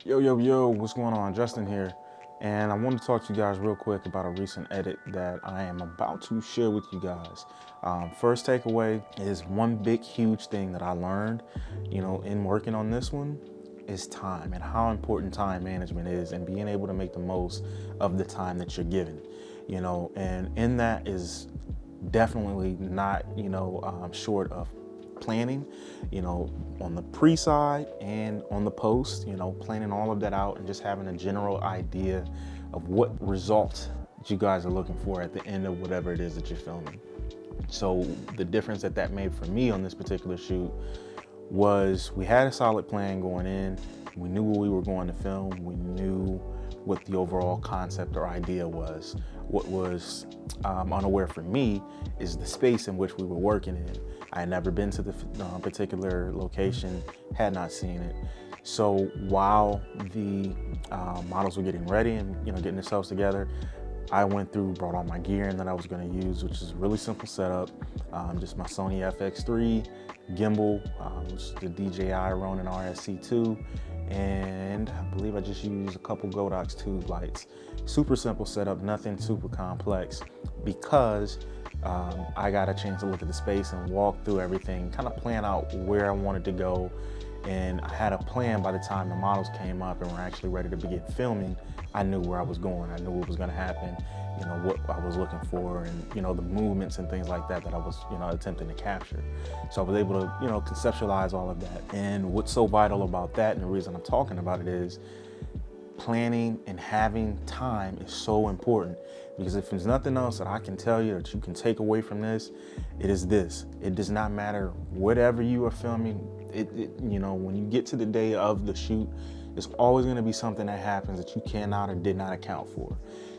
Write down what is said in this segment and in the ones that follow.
Yo, what's going on? Justin here. And I want to talk to you guys real quick about a recent edit that I am about to share with you guys. First takeaway is one big, huge thing that I learned, in working on this one is time and how important time management is and being able to make the most of the time that you're given, and in that is definitely not, short of planning, on the pre-side and on the post, planning all of that out and just having a general idea of what result you guys are looking for at the end of whatever it is that you're filming. So the difference that made for me on this particular shoot was we had a solid plan going in. We knew what we were going to film. We knew what the overall concept or idea was. What was unaware for me is the space in which we were working in. I had never been to the particular location, had not seen it. So while the models were getting ready and getting themselves together, I went through, brought all my gear in that I was going to use, which is a really simple setup. Just my Sony FX3 gimbal, which is the DJI Ronin RSC2, and I believe I just used a couple Godox tube lights. Super simple setup, nothing super complex, because I got a chance to look at the space and walk through everything, kind of plan out where I wanted to go. And I had a plan by the time the models came up and were actually ready to begin filming. I knew where I was going. I knew what was going to happen, what I was looking for, and the movements and things like that I was attempting to capture. So I was able to conceptualize all of that. And what's so vital about that, and the reason I'm talking about it, is planning and having time is so important. Because if there's nothing else that I can tell you that you can take away from this, it is this. It does not matter whatever you are filming. When you get to the day of the shoot, there's always going to be something that happens that you cannot or did not account for.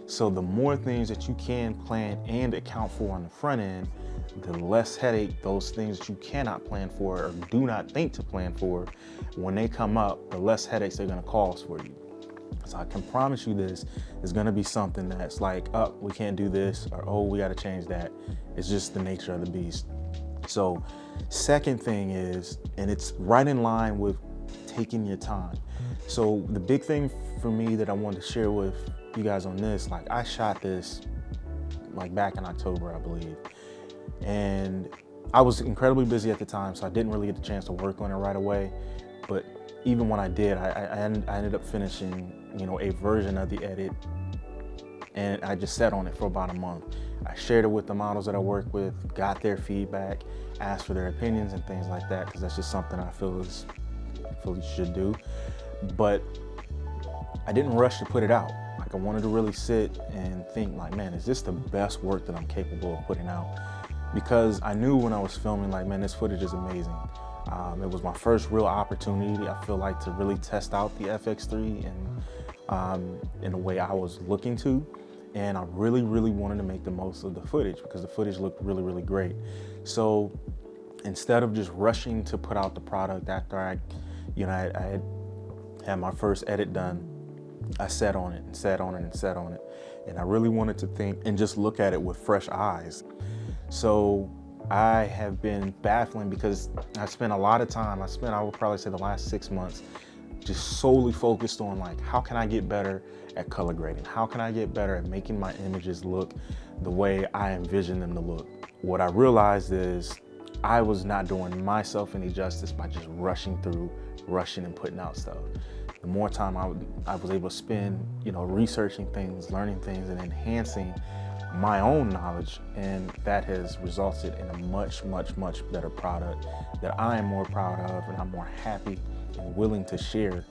So the more things that you can plan and account for on the front end, the less headache those things that you cannot plan for or do not think to plan for, when they come up, the less headaches they're going to cause for you. So I can promise you this is going to be something that's like, oh, we can't do this, or oh, we got to change that. It's just the nature of the beast. So second thing is, and it's right in line with taking your time. So the big thing for me that I wanted to share with you guys on this, like I shot this like back in October, I believe. And I was incredibly busy at the time, so I didn't really get the chance to work on it right away. But even when I did, I ended up finishing, a version of the edit, and I just sat on it for about a month. I shared it with the models that I work with, got their feedback, asked for their opinions and things like that, because that's just something I feel you should do. But I didn't rush to put it out. Like I wanted to really sit and think like, man, is this the best work that I'm capable of putting out? Because I knew when I was filming, like, man, this footage is amazing. It was my first real opportunity, I feel like, to really test out the FX3 in the way I was looking to. And I really wanted to make the most of the footage because the footage looked really great. So instead of just rushing to put out the product after I had my first edit done, I sat on it and sat on it and sat on it. And I really wanted to think and just look at it with fresh eyes. So I have been baffling because I spent a lot of time, I would probably say the last 6 months, just solely focused on like, how can I get better at color grading? How can I get better at making my images look the way I envision them to look? What I realized is I was not doing myself any justice by just rushing and putting out stuff. The more time I was able to spend, researching things, learning things, and enhancing my own knowledge, and that has resulted in a much better product that I am more proud of and I'm more happy and willing to share.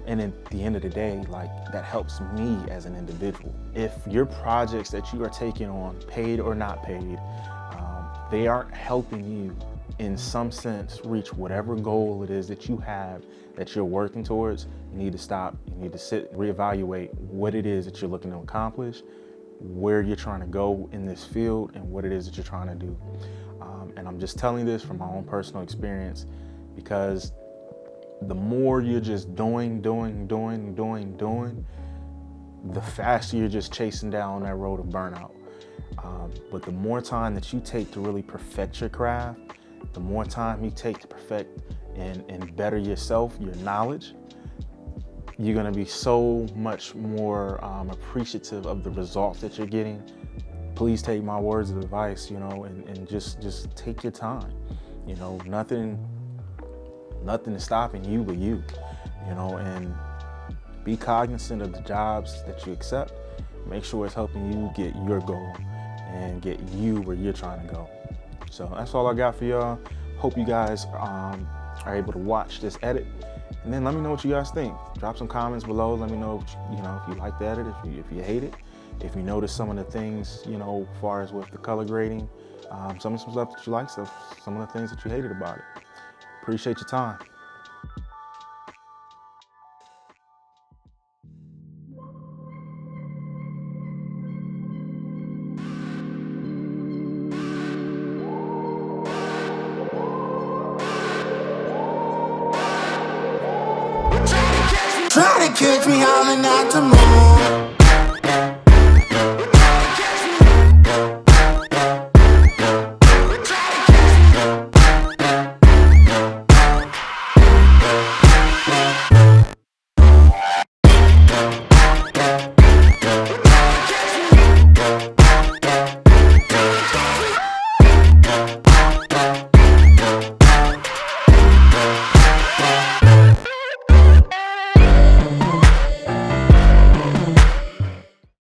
And at the end of the day, like, that helps me as an individual. If your projects that you are taking on, paid or not paid, they aren't helping you in some sense reach whatever goal it is that you have that you're working towards, you need to stop. You need to sit, reevaluate what it is that you're looking to accomplish, where you're trying to go in this field, and what it is that you're trying to do. And I'm just telling this from my own personal experience, because the more you're just doing, the faster you're just chasing down that road of burnout. But the more time that you take to really perfect your craft, the more time you take to perfect and better yourself, your knowledge, you're gonna be so much more appreciative of the results that you're getting. Please take my words of advice, you know, and just take your time. You know, nothing is stopping you but you, you know, and be cognizant of the jobs that you accept. Make sure it's helping you get your goal and get you where you're trying to go. So that's all I got for y'all. Hope you guys are able to watch this edit, and then let me know what you guys think. Drop some comments below. Let me know, if you like the edit, if you hate it, if you notice some of the things, you know, as far as with the color grading, some stuff that you like, some of the things that you hated about it. Appreciate your time. Try to catch me howling at the